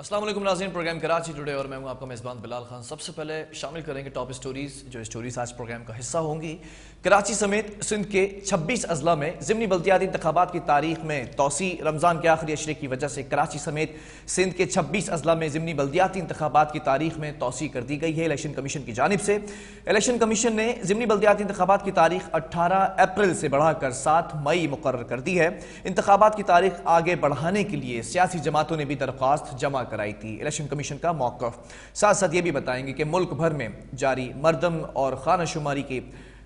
السلام علیکم ناظرین، پروگرام کراچی ٹوڈے اور میں ہوں آپ کا میزبان بلال خان۔ سب سے پہلے شامل کریں گے ٹاپ سٹوریز، جو سٹوریز آج پروگرام کا حصہ ہوں گی۔ کراچی سمیت سندھ کے 26 اضلاع میں ضمنی بلدیاتی انتخابات کی تاریخ میں توسیع۔ رمضان کے آخری عشرے کی وجہ سے کراچی سمیت سندھ کے 26 اضلاع میں ضمنی بلدیاتی انتخابات کی تاریخ میں توسیع کر دی گئی ہے الیکشن کمیشن کی جانب سے۔ الیکشن کمیشن نے ضمنی بلدیاتی انتخابات کی تاریخ 18 اپریل سے بڑھا کر 7 مئی مقرر کر دی ہے۔ انتخابات کی تاریخ آگے بڑھانے کے لیے سیاسی جماعتوں نے بھی درخواست جمع کرائی تھی۔ الیکشن کمیشن کا موقف ساتھ ساتھ یہ بھی بتائیں گے کہ ملک بھر میں جاری مردم اور خانہ شماری کے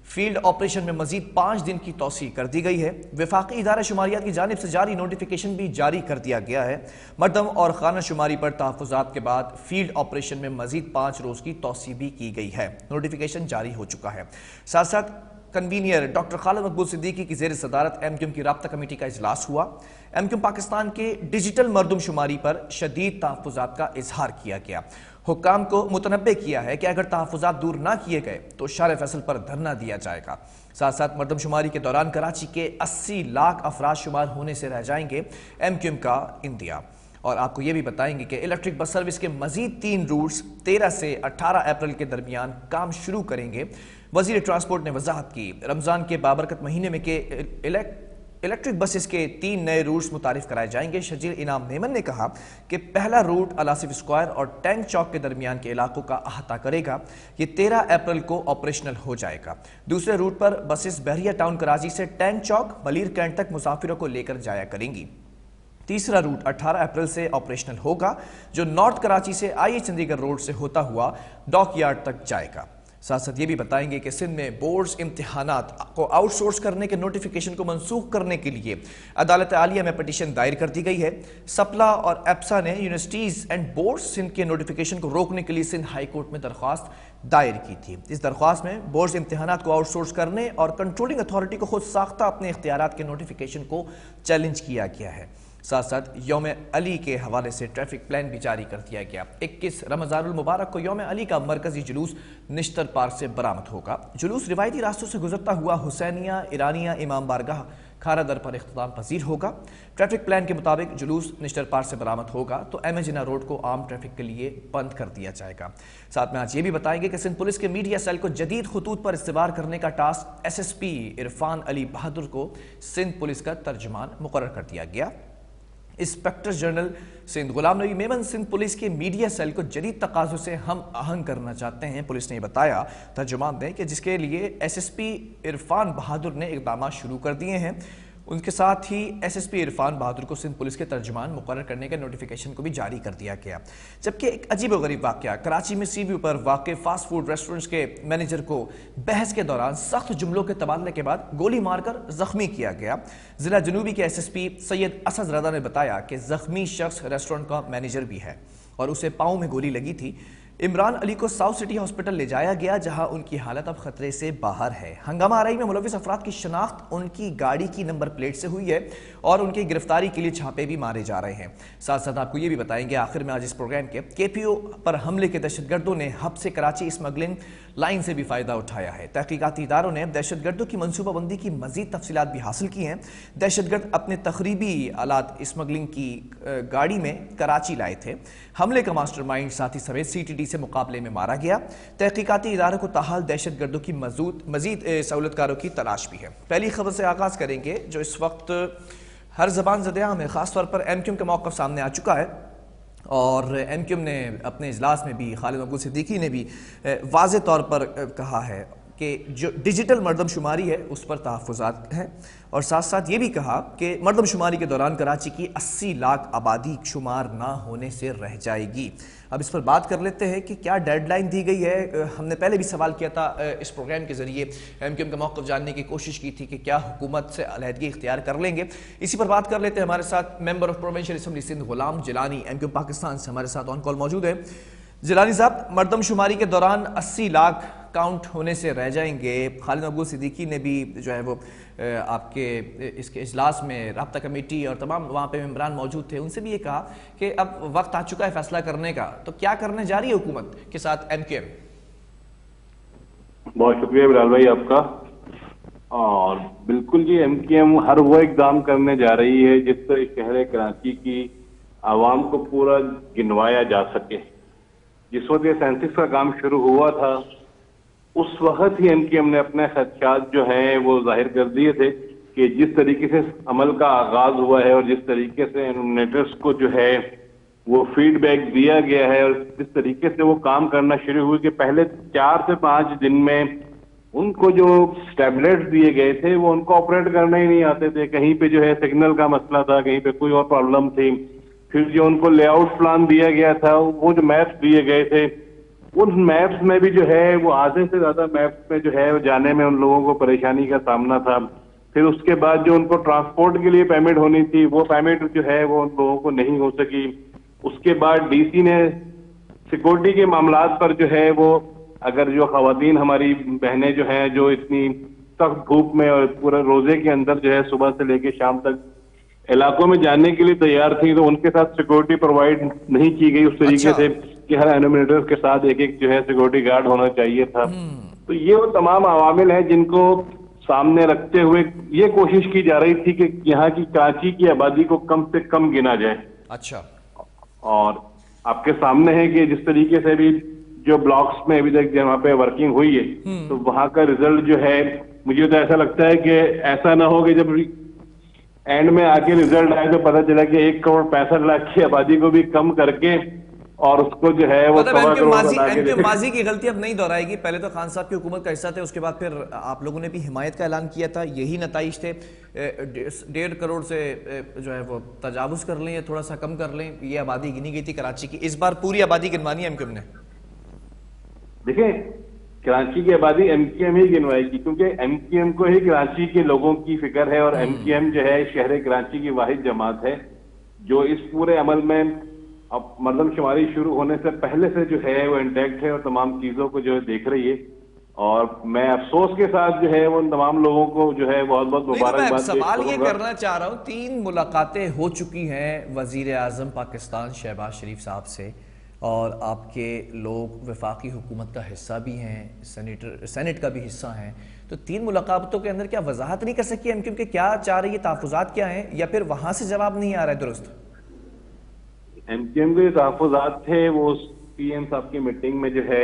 فیلڈ آپریشن میں مزید 5 دن کی توسیع کر دی گئی ہے۔ وفاقی ادارہ شماریات کی جانب سے جاری نوٹیفیکیشن بھی جاری کر دیا گیا ہے۔ مردم اور خانہ شماری پر تحفظات کے بعد فیلڈ آپریشن میں مزید 5 روز کی توسیع بھی کی گئی ہے۔ نوٹیفیکیشن جاری ہو چکا ہے۔ ساتھ ساتھ کنوینئر ڈاکٹر خالد مقبول صدیقی کی زیر صدارت ایم کیو ایم کی رابطہ کمیٹی کا اجلاس ہوا۔ ایم کیو ایم پاکستان کے ڈیجیٹل مردم شماری پر شدید تحفظات کا اظہار کیا گیا۔ حکام کو متنبہ کیا ہے کہ اگر تحفظات دور نہ کیے گئے تو شارع فیصل پر دھرنا دیا جائے گا۔ ساتھ ساتھ مردم شماری کے دوران کراچی کے 80 لاکھ افراد شمار ہونے سے رہ جائیں گے ایم کیو ایم کا اندیا۔ اور آپ کو یہ بھی بتائیں گے کہ الیکٹرک بس سروس کے مزید 3 روٹس 13 سے 18 اپریل کے درمیان کام شروع کریں گے۔ وزیر ٹرانسپورٹ نے وضاحت کی، رمضان کے بابرکت مہینے میں کہ الیکٹرک بسز کے 3 نئے روٹس متعارف کرائے جائیں گے۔ شجیل انعام میمن نے کہا کہ پہلا روٹ الاسف اسکوائر اور ٹینک چوک کے درمیان کے علاقوں کا احاطہ کرے گا۔ یہ 13 اپریل کو آپریشنل ہو جائے گا۔ دوسرے روٹ پر بسز بحریہ ٹاؤن کراچی سے ٹینک چوک ملیر کینٹ تک مسافروں کو لے کر جایا کریں گی۔ تیسرا روٹ 18 اپریل سے آپریشنل ہوگا، جو نارتھ کراچی سے آئی ایچ چندی گڑھ روڈ سے ہوتا ہوا ڈاک یارڈ تک جائے گا۔ ساتھ ساتھ یہ بھی بتائیں گے کہ سندھ میں بورڈز امتحانات کو آؤٹ سورس کرنے کے نوٹیفیکیشن کو منسوخ کرنے کے لیے عدالت عالیہ میں پٹیشن دائر کر دی گئی ہے۔ سپلا اور ایپسا نے یونیورسٹیز اینڈ بورڈز سندھ کے نوٹیفیکیشن کو روکنے کے لیے سندھ ہائی کورٹ میں درخواست دائر کی تھی۔ اس درخواست میں بورڈز امتحانات کو آؤٹ سورس کرنے اور کنٹرولنگ اتھارٹی کو خود ساختہ اپنے اختیارات کے نوٹیفیکیشن کو چیلنج کیا گیا ہے۔ ساتھ ساتھ یوم علی کے حوالے سے ٹریفک پلان بھی جاری کر دیا گیا۔ 21 رمضان المبارک کو یوم علی کا مرکزی جلوس نشتر پارک سے برآمد ہوگا۔ جلوس روایتی راستوں سے گزرتا ہوا حسینیہ ایرانیہ امام بارگاہ کھارا در پر اختتام پذیر ہوگا۔ ٹریفک پلان کے مطابق جلوس نشتر پارک سے برآمد ہوگا تو ایم اے جناح روڈ کو عام ٹریفک کے لیے بند کر دیا جائے گا۔ ساتھ میں آج یہ بھی بتائیں گے کہ سندھ پولیس کے میڈیا سیل کو جدید خطوط پر استوار کرنے کا task S S P Irfan Ali Bahadur کو سندھ پولیس کا ترجمان مقرر کر دیا گیا۔ انسپکٹر جنرل سندھ غلام نبی میمن سندھ پولیس کے میڈیا سیل کو جدید تقاضوں سے ہم آہنگ کرنا چاہتے ہیں۔ پولیس نے یہ بتایا ترجمان نے کہ جس کے لیے ایس ایس پی عرفان بہادر نے اقدامات شروع کر دیے ہیں۔ ان کے ساتھ ہی ایس ایس پی عرفان بہادر کو سندھ پولیس کے ترجمان مقرر کرنے کے نوٹیفیکیشن کو بھی جاری کر دیا گیا۔ جبکہ ایک عجیب و غریب واقعہ، کراچی میں سی ویو پر واقع فاسٹ فوڈ ریسٹورنٹس کے مینیجر کو بحث کے دوران سخت جملوں کے تبادلے کے بعد گولی مار کر زخمی کیا گیا۔ ضلع جنوبی کے ایس ایس پی سید اسد رضا نے بتایا کہ زخمی شخص ریسٹورنٹ کا مینیجر بھی ہے اور اسے پاؤں میں گولی لگی تھی۔ عمران علی کو ساؤتھ سٹی ہاسپٹل لے جایا گیا، جہاں ان کی حالت اب خطرے سے باہر ہے۔ ہنگامہ آرائی میں ملوث افراد کی شناخت ان کی گاڑی کی نمبر پلیٹ سے ہوئی ہے اور ان کی گرفتاری کے لیے چھاپے بھی مارے جا رہے ہیں۔ ساتھ ساتھ آپ کو یہ بھی بتائیں گے آخر میں آج اس پروگرام کے پی او پر حملے کے دہشت گردوں نے ہب سے کراچی اسمگلنگ لائن سے بھی فائدہ اٹھایا ہے۔ تحقیقاتی اداروں نے دہشت گردوں کی منصوبہ بندی کی مزید تفصیلات بھی حاصل کی ہیں۔ دہشت گرد اپنے تخریبی آلات اسمگلنگ کی گاڑی میں کراچی لائے تھے۔ حملے کا ماسٹر مائنڈ ساتھی سمیت سی ٹی ڈی سے مقابلے میں مارا گیا۔ تحقیقاتی اداروں کو تاحال دہشت گردوں کی مزید سہولت کاروں کی تلاش بھی ہے۔ پہلی خبر سے آغاز کریں گے جو اس وقت ہر زبان زدیاں میں، خاص طور پر ایم کیو ایم کا موقف سامنے آ چکا ہے اور ایم کیو ایم نے اپنے اجلاس میں بھی، خالد مقبول صدیقی نے بھی واضح طور پر کہا ہے کہ جو ڈیجیٹل مردم شماری ہے اس پر تحفظات ہیں، اور ساتھ ساتھ یہ بھی کہا کہ مردم شماری کے دوران کراچی کی 80 لاکھ آبادی شمار نہ ہونے سے رہ جائے گی۔ اب اس پر بات کر لیتے ہیں کہ کیا ڈیڈ لائن دی گئی ہے۔ ہم نے پہلے بھی سوال کیا تھا اس پروگرام کے ذریعے، ایم کیو ایم کا موقف جاننے کی کوشش کی تھی کہ کیا حکومت سے علیحدگی اختیار کر لیں گے۔ اسی پر بات کر لیتے ہیں۔ ہمارے ساتھ member of provincial assembly Sindh Ghulam Jilani M Q M Pakistan سے ہمارے ساتھ آن کال موجود ہے۔ جیلانی صاحب، مردم شماری کے دوران 80 لاکھ کاؤنٹ ہونے سے رہ جائیں گے۔ خالد مقبول صدیقی نے بھی جو ہے وہ آپ کے اس کے اجلاس میں رابطہ کمیٹی اور تمام وہاں پہ ممبران موجود تھے، ان سے بھی یہ کہا کہ اب وقت آ چکا ہے فیصلہ کرنے کا، تو کیا کرنے جا رہی ہے حکومت کے ساتھ ایم کیو ایم؟ بہت شکریہ بلال بھائی آپ کا۔ اور بالکل جی، ایم کیو ایم ہر وہ اقدام کرنے جا رہی ہے جس سے شہر کراچی کی عوام کو پورا گنوایا جا سکے. جس وقت یہ سینسس کا کام شروع ہوا تھا اس وقت ہی ہم نے اپنے خدشات جو ہیں وہ ظاہر کر دیے تھے کہ جس طریقے سے عمل کا آغاز ہوا ہے اور جس طریقے سے انومینیٹرز کو جو ہے وہ فیڈ بیک دیا گیا ہے اور جس طریقے سے وہ کام کرنا شروع ہوئی کہ پہلے 4 سے 5 دن میں ان کو جو ٹیبلٹس دیے گئے تھے وہ ان کو آپریٹ کرنا ہی نہیں آتے تھے. کہیں پہ جو ہے سگنل کا مسئلہ تھا, کہیں پہ کوئی اور پرابلم تھی. پھر جو ان کو لے آؤٹ پلان دیا گیا تھا, وہ جو میپس دیے گئے تھے ان میپس میں بھی جو ہے وہ آدھے سے زیادہ میپس میں جو ہے جانے میں ان لوگوں کو پریشانی کا سامنا تھا. پھر اس کے بعد جو ان کو ٹرانسپورٹ کے لیے پیمنٹ ہونی تھی وہ پیمنٹ جو ہے وہ ان لوگوں کو نہیں ہو سکی. اس کے بعد ڈی سی نے سیکورٹی کے معاملات پر جو ہے وہ اگر جو خواتین ہماری بہنیں جو ہیں جو اتنی سخت دھوپ میں اور پورے روزے کے اندر جو ہے صبح سے لے کے شام تک علاقوں میں جانے کے لیے تیار تھی تو ان کے ساتھ سیکورٹی پرووائڈ نہیں کی گئی اس طریقے سے کہ ہر انومینیٹر کے ساتھ ایک جو ہے سیکورٹی گارڈ ہونا چاہیے تھا. تو یہ وہ تمام عوامل ہیں جن کو سامنے رکھتے ہوئے یہ کوشش کی جا رہی تھی کہ یہاں کی کراچی کی آبادی کو کم سے کم گنا جائے. اچھا. اور آپ کے سامنے ہے کہ جس طریقے سے بھی جو بلاکس میں ابھی تک جہاں پہ ورکنگ ہوئی ہے تو وہاں کا ریزلٹ جو ہے مجھے تو ایسا لگتا ہے کہ ایسا نہ ہو کہ جب اینڈ میں آ کے ریزلٹ آئے تو پتہ چلا کہ 1,65,00,000 کی آبادی کو بھی کم کر کے اور اس کو جو ہے وہ ماضی کی غلطی اب نہیں دہرائے گی. پہلے تو خان صاحب کی حکومت کا حصہ تھے, اس کے بعد پھر آپ لوگوں نے بھی حمایت کا اعلان کیا تھا, یہی نتائج تھے. 1.5 کروڑ سے جو ہے وہ تجاوز کر لیں یا تھوڑا سا کم کر لیں, یہ آبادی گنی گئی تھی کراچی کی. اس بار پوری آبادی گنوانی ہے MQM نے. دیکھیں کراچی کی آبادی MQM ہی گنوائے گی کیونکہ MQM کو ہی کراچی کے لوگوں کی فکر ہے اور MQM جو ہے شہر کراچی کی واحد جماعت ہے جو اس پورے عمل میں اب مردم شماری شروع ہونے سے پہلے سے جو ہے وہ انٹیکٹ ہے اور تمام چیزوں کو جو ہے دیکھ رہی ہے. اور میں افسوس کے ساتھ جو ہے وہ ان تمام لوگوں کو جو ہے بہت بہت مبارکباد سوال یہ کرنا چاہ رہا ہوں, 3 ملاقاتیں ہو چکی ہیں وزیر اعظم پاکستان شہباز شریف صاحب سے اور آپ کے لوگ وفاقی حکومت کا حصہ بھی ہیں, سینٹ کا بھی حصہ ہیں, تو 3 ملاقاتوں کے اندر کیا وضاحت نہیں کر سکی MQM کہ کیا چاہ رہی ہے, تحفظات کیا ہیں, یا پھر وہاں سے جواب نہیں آ رہا ہے درست؟ MQM کے تحفظات تھے وہ PM صاحب کی میٹنگ میں جو ہے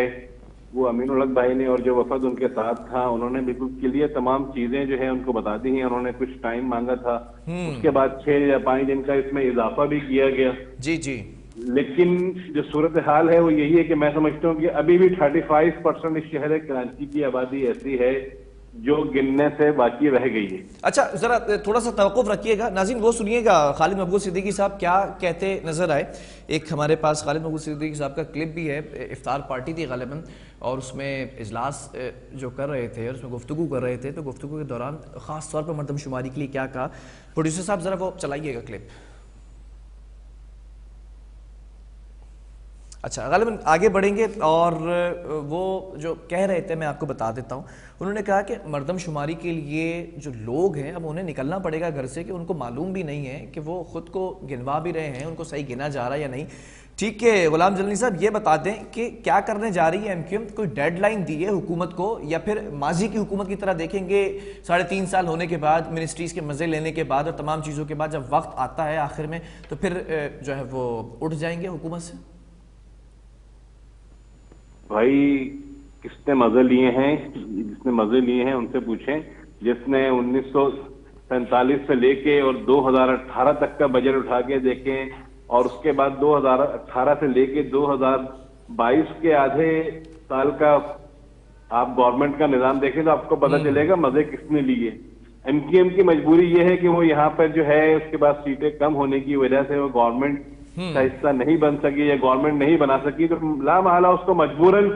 وہ امین الحق بھائی نے اور جو وفد ان کے ساتھ تھا انہوں نے بالکل کلیئر تمام چیزیں جو ہے ان کو بتا دی ہیں. انہوں نے کچھ ٹائم مانگا تھا, اس کے بعد 6 یا 5 دن کا اس میں اضافہ بھی کیا گیا. جی. لیکن جو صورتحال ہے وہ یہی ہے کہ میں سمجھتا ہوں کہ ابھی بھی 35% اس شہر کراچی کی آبادی ایسی ہے جو گننے سے باقی رہ گئی ہے. اچھا ذرا تھوڑا سا توقف رکھیے گا ناظرین, وہ سنیے گا خالد محبوب صدیقی صاحب کیا کہتے نظر آئے. ایک ہمارے پاس خالد محبوب صدیقی صاحب کا کلپ بھی ہے, افطار پارٹی تھی غالباً اور اس میں اجلاس جو کر رہے تھے اور اس میں گفتگو کر رہے تھے, تو گفتگو کے دوران خاص طور پر مردم شماری کے لیے کیا کہا. پروڈیوسر صاحب ذرا وہ چلائیے گا کلپ. اچھا غالباً آگے بڑھیں گے اور وہ جو کہہ رہے تھے میں آپ کو بتا دیتا ہوں. انہوں نے کہا کہ مردم شماری کے لیے جو لوگ ہیں اب انہیں نکلنا پڑے گا گھر سے کہ ان کو معلوم بھی نہیں ہے کہ وہ خود کو گنوا بھی رہے ہیں, ان کو صحیح گنا جا رہا ہے یا نہیں. ٹھیک ہے غلام جلنی صاحب یہ بتا دیں کہ کیا کرنے جا رہی ہے MQM, کوئی ڈیڈ لائن دی ہے حکومت کو یا پھر ماضی کی حکومت کی طرح دیکھیں گے 3.5 سال ہونے کے بعد منسٹریز کے مزے لینے کے بعد اور تمام چیزوں کے بعد جب وقت آتا ہے آخر میں تو پھر جو ہے وہ اٹھ جائیں گے حکومت سے؟ بھائی کس نے مزے لیے ہیں, جس نے مزے لیے ہیں ان سے پوچھیں. جس نے 1947 سے لے کے اور 2018 تک کا بجٹ اٹھا کے دیکھیں اور اس کے بعد 2018 سے لے کے 2022 کے آدھے سال کا آپ گورنمنٹ کا نظام دیکھیں تو آپ کو پتہ چلے گا مزے کس نے لیے. MQM کی مجبوری یہ ہے کہ وہ یہاں پر جو ہے اس کے بعد سیٹیں کم ہونے کی وجہ سے وہ گورنمنٹ کا حصہ نہیں بن سکی یا گورنمنٹ نہیں بنا سکی, تو لامحالہ اس کو مجبوراً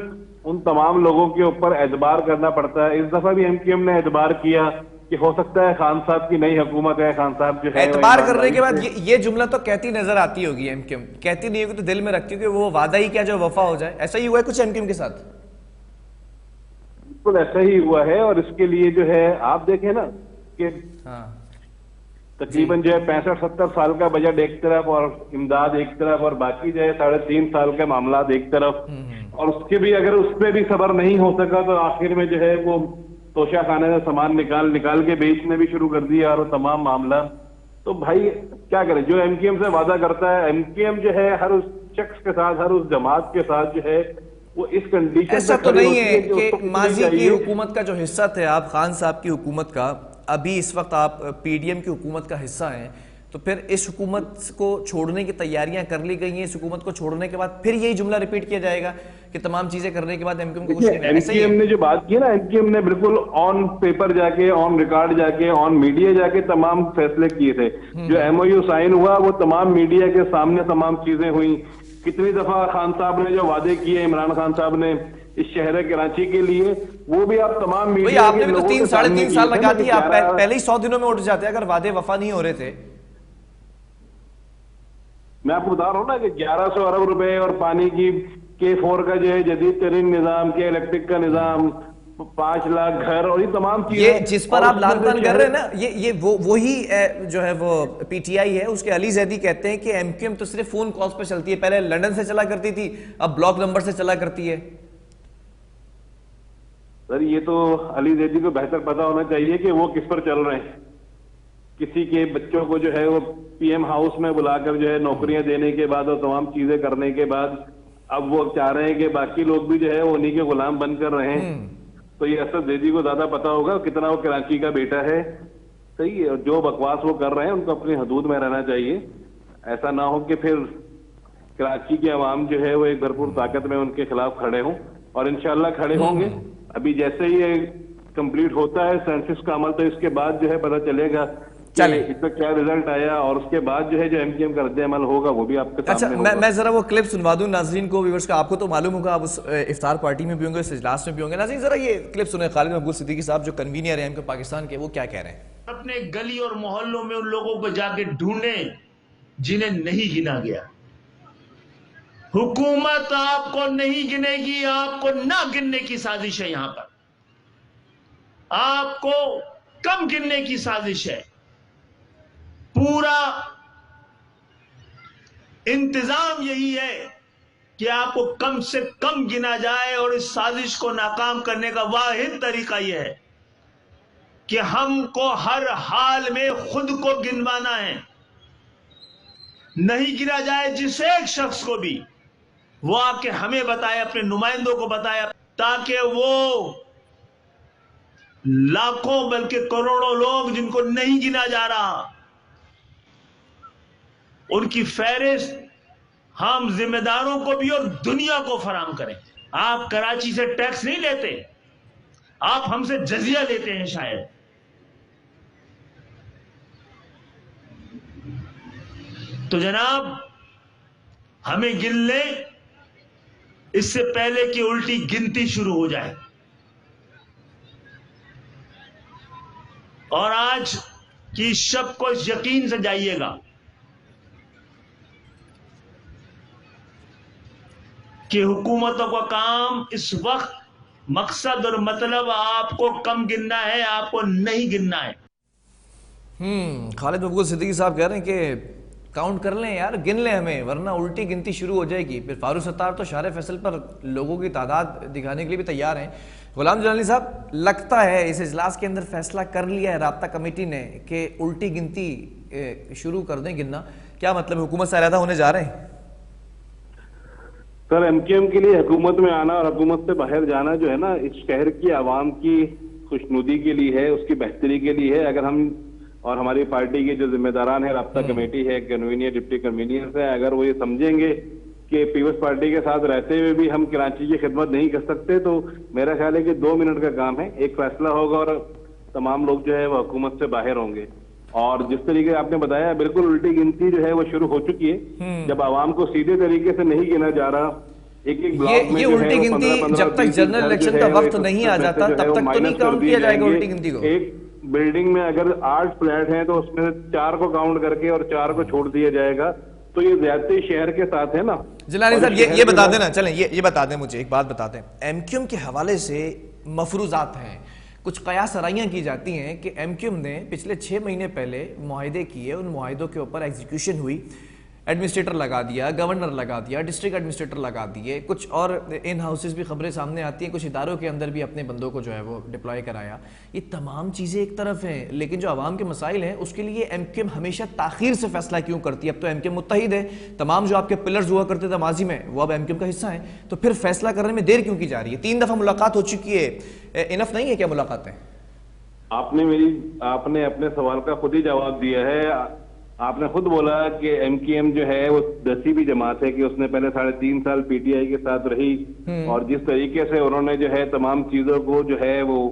ان تمام لوگوں کے اوپر اعتبار کرنا پڑتا ہے. اس دفعہ بھی MQM نے اعتبار کیا کہ ہو سکتا ہے خان صاحب کی نئی حکومت ہے, خان صاحب جو ہے اعتبار کرنے کے بعد یہ جملہ تو کہتی نظر آتی ہوگی MQM, کہتی نہیں ہوگی تو دل میں رکھتی ہوگی وہ وعدہ ہی کیا جو وفا ہو جائے. ایسا ہی ہوا ہے کچھ MQM کے ساتھ؟ بالکل ایسا ہی ہوا ہے اور اس کے لیے جو ہے آپ دیکھیں نا کہ تقریباً جو ہے 65-70 سال کا بجٹ ایک طرف اور امداد ایک طرف اور باقی جو ہے 3.5 سال کے معاملات ایک طرف, اور اس کے بھی اگر اس پہ بھی صبر نہیں ہو سکا تو آخر میں جو ہے وہ توشہ خانے سے سامان نکال کے بیچنے بھی شروع کر دیا اور وہ تمام معاملہ. تو بھائی کیا کریں, جو ایم کیو ایم سے وعدہ کرتا ہے, ایم کیو ایم جو ہے ہر اس شخص کے ساتھ, ہر اس جماعت کے ساتھ جو ہے وہ اس کنڈیشن ایسا تو نہیں ہے کہ ماضی کی حکومت کا جو حصہ تھے آپ, خان صاحب کی حکومت کا, ابھی اس وقت آپ پی ڈی ایم کی حکومت کا حصہ ہیں, تو پھر اس حکومت کو چھوڑنے کی تیاریاں کر لی گئی ہیں, اس حکومت کو چھوڑنے کے بعد پھر یہی جملہ ریپیٹ کیا جائے گا کہ تمام چیزیں کرنے کے بعد ایم کیو ایم کو کچھ نہیں. ایم کیو ایم نے جو بات کی نا, ایم کیو ایم نے بالکل آن پیپر جا کے, آن ریکارڈ جا کے, آن میڈیا جا کے تمام فیصلے کیے تھے. جو ایم او یو سائن ہوا وہ تمام میڈیا کے سامنے تمام چیزیں ہوئی. کتنی دفعہ خان صاحب نے جو وعدے کیے, عمران خان صاحب نے اس شہر کراچی کے لیے, وہ بھی آپ تمام میڈیا آپ نے بھی تو 3.5 سال لگا دیا, آپ پہلے ہی 100 دنوں میں اٹھ جاتے اگر وعدے وفا نہیں ہو رہے تھے. میں آپ کو بتا رہا ہوں نا کہ 1100 ارب روپے اور پانی کی K4 کا جو ہے جدید ترین نظام, کے الیکٹرک کا نظام, 5 لاکھ گھر, اور یہ تمام چیزیں, یہ جس پر آپ لان تان کر رہے ہیں نا, یہ وہی جو ہے وہ پی ٹی آئی ہے, اس کے علی زیدی کہتے ہیں کہ ایم کیو ایم تو صرف فون کالز پہ چلتی ہے, پہلے لندن سے چلا کرتی تھی, اب بلاک نمبر سے چلا کرتی ہے. سر یہ تو علی زیدی کو بہتر پتا ہونا چاہیے کہ وہ کس پر چل رہے ہیں. کسی کے بچوں کو جو ہے وہ پی ایم ہاؤس میں بلا کر جو ہے نوکریاں دینے کے بعد اور تمام چیزیں کرنے کے بعد اب وہ چاہ رہے ہیں کہ باقی لوگ بھی جو ہے وہ انہی کے غلام بن کر رہے ہیں. تو یہ اسد زیدی کو زیادہ پتا ہوگا کتنا وہ کراچی کا بیٹا ہے. صحیح ہے, اور جو بکواس وہ کر رہے ہیں ان کو اپنی حدود میں رہنا چاہیے. ایسا نہ ہو کہ پھر کراچی کے عوام جو ہے وہ ایک بھرپور طاقت میں ان کے خلاف کھڑے ہوں, اور انشاءاللہ کھڑے ہوں گے. ابھی جیسے ہی کمپلیٹ ہوتا ہے سینسس کا عمل, تو اس کے بعد جو ہے پتہ چلے گا اس میں کیا رزلٹ آیا, اور اس کے بعد جو ہے جو ایم کیو ایم کا رد عمل ہوگا وہ بھی آپ کے سامنے ہوگا. میں ذرا وہ کلپ سنوا دوں ناظرین کو, ویورز کا. آپ کو تو معلوم ہوگا, آپ اس افطار پارٹی میں بھی ہوں گے, اس اجلاس میں بھی ہوں گے. ناظرین ذرا یہ کلپ سنیں خالد مقبول صدیقی صاحب جو کنوینئر ہیں ایم کیو پاکستان کے, وہ کیا کہہ رہے ہیں. اپنے گلی اور محلوں میں ان لوگوں کو جا کے ڈھونڈیں جنہیں نہیں گنا گیا. حکومت آپ کو نہیں گنے گی, آپ کو نہ گننے کی سازش ہے. یہاں پر آپ کو کم گننے کی سازش ہے. پورا انتظام یہی ہے کہ آپ کو کم سے کم گنا جائے, اور اس سازش کو ناکام کرنے کا واحد طریقہ یہ ہے کہ ہم کو ہر حال میں خود کو گنوانا ہے. نہیں گنا جائے جس ایک شخص کو بھی, وہ آ کے ہمیں بتائے, اپنے نمائندوں کو بتایا, تاکہ وہ لاکھوں بلکہ کروڑوں لوگ جن کو نہیں گنا جا رہا, ان کی فہرست ہم ذمہ داروں کو بھی اور دنیا کو فراہم کریں. آپ کراچی سے ٹیکس نہیں لیتے, آپ ہم سے جزیہ لیتے ہیں شاید. تو جناب ہمیں گن لیں اس سے پہلے کہ الٹی گنتی شروع ہو جائے. اور آج کی شب کو اس یقین سے جائیے گا کہ حکومتوں کا کام اس وقت مقصد اور مطلب آپ کو کم گننا ہے, آپ کو نہیں گننا ہے. خالد مقبول صدیقی صاحب کہہ رہے ہیں کہ کاؤنٹ کر لیں یار, گن لیں ہمیں, ورنہ الٹی گنتی شروع ہو جائے گی. پھر فاروق ستار تو شہر فیصل پر لوگوں کی تعداد دکھانے کے لیے بھی تیار ہیں. غلام جلالی صاحب, لگتا ہے اس اجلاس کے اندر فیصلہ کر لیا ہے رابطہ کمیٹی نے کہ الٹی گنتی شروع کر دیں گننا. کیا مطلب حکومت سے علیحدہ ہونے جا رہے ہیں؟ سر ایم کیو ایم کے لیے حکومت میں آنا اور حکومت سے باہر جانا جو ہے نا, اس شہر کی عوام کی خوشنودی کے لیے ہے, اس کی بہتری کے لیے ہے. اگر ہم اور ہماری پارٹی کے جو ذمہ داران ہیں, رابطہ کمیٹی ہے, کنوینئر, ڈپٹی کنوینئر ہے, اگر وہ یہ سمجھیں گے کہ پیپلز پارٹی کے ساتھ رہتے ہوئے بھی ہم کراچی کی خدمت نہیں کر سکتے, تو میرا خیال ہے کہ 2 منٹ کا کام ہے, ایک فیصلہ ہوگا اور تمام لوگ جو ہے وہ حکومت سے باہر ہوں گے. اور جس طریقے آپ نے بتایا بالکل الٹی گنتی جو ہے وہ شروع ہو چکی ہے. جب عوام کو سیدھے طریقے سے نہیں گنا جا رہا, یہ الٹی گنتی جب تک جنرل الیکشن کا وقت نہیں آ جاتا تب تک تو نہیں کاؤنٹ کیا جائے گا الٹی گنتی کو. ایک بلڈنگ میں اگر 8 فلیٹ ہیں تو اس میں 4 کو کاؤنٹ کر کے اور 4 کو چھوڑ دیا جائے گا, تو یہ زیادتی شہر کے ساتھ ہے نا. جلانی صاحب یہ بتا دیں نا, چلیں یہ بتا دیں مجھے, ایک بات بتا دیں. ایم کیو ایم کے حوالے سے مفروضات ہیں, کچھ قیاس آرائیاں کی جاتی ہیں کہ ایم کیو ایم نے پچھلے 6 مہینے پہلے معاہدے کیے, ان معاہدوں کے اوپر ایگزیکیوشن ہوئی. ایڈمنسٹریٹر لگا دیا, گورنر لگا دیا, ڈسٹرکٹ ایڈمنسٹریٹر لگا دیے, کچھ اور ان ہاؤسز بھی خبریں سامنے آتی ہیں, کچھ اداروں کے اندر بھی اپنے بندوں کو جو ہے وہ ڈپلوائے کرایا. یہ تمام چیزیں ایک طرف ہیں, لیکن جو عوام کے مسائل ہیں اس کے لیے ایم کیو ایم ہمیشہ تاخیر سے فیصلہ کیوں کرتی ہے؟ اب تو ایم کیو ایم متحد ہے, تمام جو آپ کے پلرز ہوا کرتے تھے ماضی میں وہ اب ایم کیو ایم کا حصہ ہیں, تو پھر فیصلہ کرنے میں دیر کیوں کی جا رہی ہے؟ 3 دفعہ ملاقات ہو چکی ہے, انف نہیں ہے کیا ملاقاتیں؟ آپ نے اپنے سوال کا خود ہی جواب دیا ہے. آپ نے خود بولا کہ ایم کیو ایم جو ہے وہ 10ویں بھی جماعت ہے, کہ اس نے پہلے 3.5 سال پی ٹی آئی کے ساتھ رہی, اور جس طریقے سے انہوں نے جو ہے تمام چیزوں کو جو ہے وہ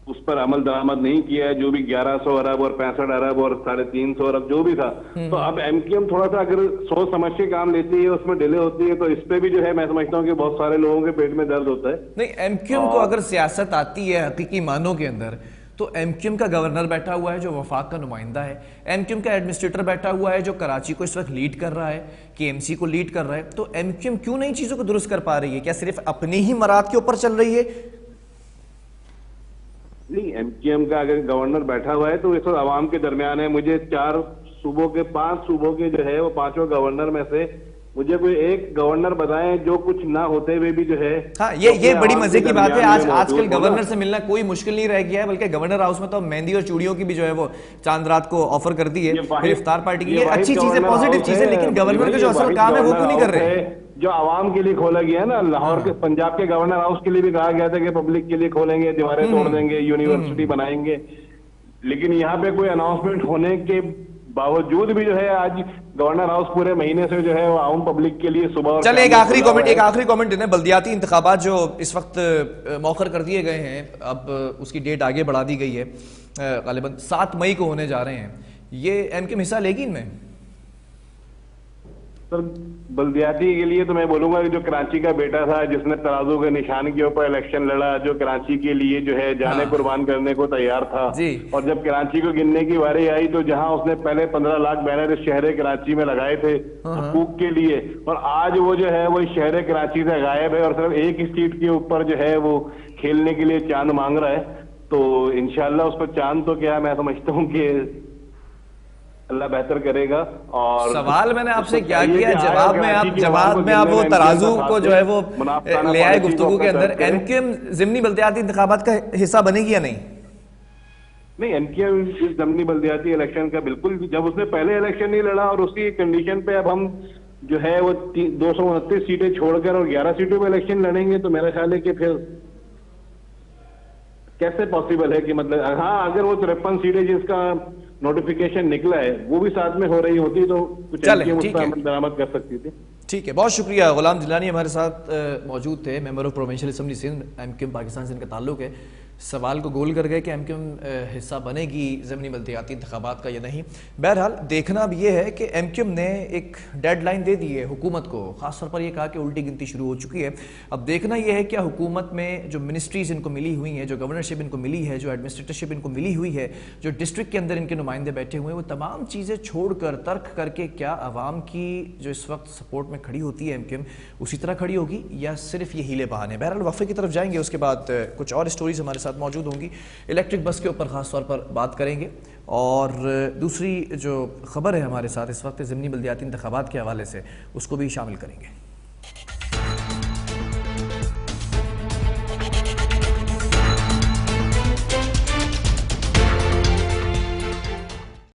اس پر عمل درآمد نہیں کیا ہے, جو بھی 1100 ارب اور 65 ارب اور 350 ارب جو بھی تھا, تو اب ایم کیو ایم تھوڑا سا اگر سوچ سمجھ کے کام لیتی ہے, اس میں ڈیلے ہوتی ہے, تو اس پہ بھی جو ہے میں سمجھتا ہوں کہ بہت سارے لوگوں کے پیٹ میں درد ہوتا ہے. نہیں, ایم کیو ایم کو اگر سیاست آتی ہے حقیقی معنوں کے اندر, تو ایم کیو ایم کا گورنر بیٹھا ہوا ہے جو وفاق کا نمائندہ ہے, ایم کیو ایم کا ایڈمنسٹریٹر بیٹھا ہوا ہے جو کراچی کو اس وقت لیڈ کر رہا ہے, کے ایم سی کو لیڈ کر رہا ہے, تو ایم کیو ایم کیوں نہیں چیزوں کو درست کر پا رہی ہے؟ کیا صرف اپنی ہی مراد کے اوپر چل رہی ہے؟ نہیں, ایم کیو ایم کا اگر گورنر بیٹھا ہوا ہے تو اس وقت عوام کے درمیان ہے. مجھے 5 صوبوں کے جو ہے وہ 5 گورنر میں سے مجھے کوئی ایک گورنر بتائیں جو کچھ نہ ہوتے ہوئے بھی جو ہے. ہاں, یہ بڑی مزے کی بات ہے. آج کل گورنر سے ملنا کوئی مشکل نہیں رہ گیا ہے, بلکہ گورنر ہاؤس میں تو مہندی اور چوڑیوں کی بھی جو ہے وہ چاند رات کو آفر کر دی ہے, پھر افطار پارٹی کی. یہ اچھی چیزیں, پازیٹیو چیزیں, لیکن گورنر کا جو اصل کام ہے وہ کیوں نہیں کر رہے؟ جو عوام کے لیے کھولا گیا ہے نا, لاہور کے پنجاب کے گورنر ہاؤس کے لیے بھی کہا گیا تھا کہ پبلک کے لیے کھولیں گے, دیواریں توڑ دیں گے, یونیورسٹی بنائیں گے, لیکن یہاں پہ کوئی اناؤنسمنٹ ہونے کے باوجود بھی جو ہے آج گورنر ہاؤس پورے مہینے سے جو ہے وہ عام پبلک کے لیے صبح. چل ایک آخری کامنٹ دینا. بلدیاتی انتخابات جو اس وقت مؤخر کر دیے گئے ہیں, اب اس کی ڈیٹ آگے بڑھا دی گئی ہے, غالباً 7 مئی کو ہونے جا رہے ہیں, یہ ایم کیو ایم حصہ لے گی ان میں؟ سر, بلدیاتی کے لیے تو میں بولوں گا کہ جو کراچی کا بیٹا تھا جس نے ترازو کے نشان کے اوپر الیکشن لڑا, جو کراچی کے لیے جو ہے جانے قربان کرنے کو تیار تھا, اور جب کراچی کو گننے کی باری آئی تو جہاں اس نے پہلے 15 لاکھ بینر شہر کراچی میں لگائے تھے حقوق کے لیے, اور آج وہ جو ہے وہ شہر کراچی سے غائب ہے اور صرف ایک ہی سیٹ کے اوپر جو ہے وہ کھیلنے کے لیے چاند مانگ رہا ہے. تو انشاءاللہ اس پر چاند تو کیا, میں سمجھتا ہوں کہ اللہ بہتر کرے گا. اور سوال میں نے آپ سے کیا کیا, جواب میں آپ وہ ترازو کو جو ہے وہ لے آئے گفتگو کے اندر. ایم کیو ایم ضمنی بلدیاتی انتخابات کا حصہ بنے گی یا نہیں؟ نہیں, ایم کیو ایم ضمنی بلدیاتی الیکشن کا بالکل, جب اس نے پہلے الیکشن نہیں لڑا اور اسی کنڈیشن پہ اب ہم جو ہے وہ 229 سیٹیں چھوڑ کر اور 11 سیٹوں پہ الیکشن لڑیں گے, تو میرا خیال ہے کہ پھر کیسے پاسبل ہے کہ مطلب, ہاں اگر وہ 53 سیٹیں جس کا نوٹیفیکیشن نکلا ہے وہ بھی ساتھ میں ہو رہی ہوتی تو کچھ درآمد کر سکتی تھی. ٹھیک ہے, بہت شکریہ. غلام جیلانی ہمارے ساتھ موجود تھے, member of provincial assembly Sindh, M Q M Pakistan سے ان کا تعلق ہے. سوال کو گول کر گئے کہ ایم کیو ایم حصہ بنے گی ضمنی بلدیاتی انتخابات کا یا نہیں. بہرحال دیکھنا اب یہ ہے کہ ایم کیو ایم نے ایک ڈیڈ لائن دے دی ہے حکومت کو, خاص طور پر یہ کہا کہ الٹی گنتی شروع ہو چکی ہے. اب دیکھنا یہ ہے کیا حکومت میں جو منسٹریز ان کو ملی ہوئی ہیں, جو گورنرشپ ان کو ملی ہے, جو ایڈمنسٹریٹرشپ ان کو ملی ہوئی ہے, جو ڈسٹرکٹ کے اندر ان کے نمائندے بیٹھے ہوئے ہیں, وہ تمام چیزیں چھوڑ کر ترک کر کے کیا عوام کی جو اس وقت سپورٹ میں کھڑی ہوتی ہے ایم کیو ایم اسی طرح کھڑی ہوگی یا صرف یہ ہیلے بہانے. بہرحال وقفے کی طرف جائیں گے, اس کے بعد کچھ اور اسٹوریز ہمارے ساتھ موجود ہوں گی. الیکٹرک بس کے اوپر خاص طور پر بات کریں گے, اور دوسری جو خبر ہے ہمارے ساتھ اس وقت ضمنی بلدیاتی انتخابات کے حوالے سے اس کو بھی شامل کریں گے.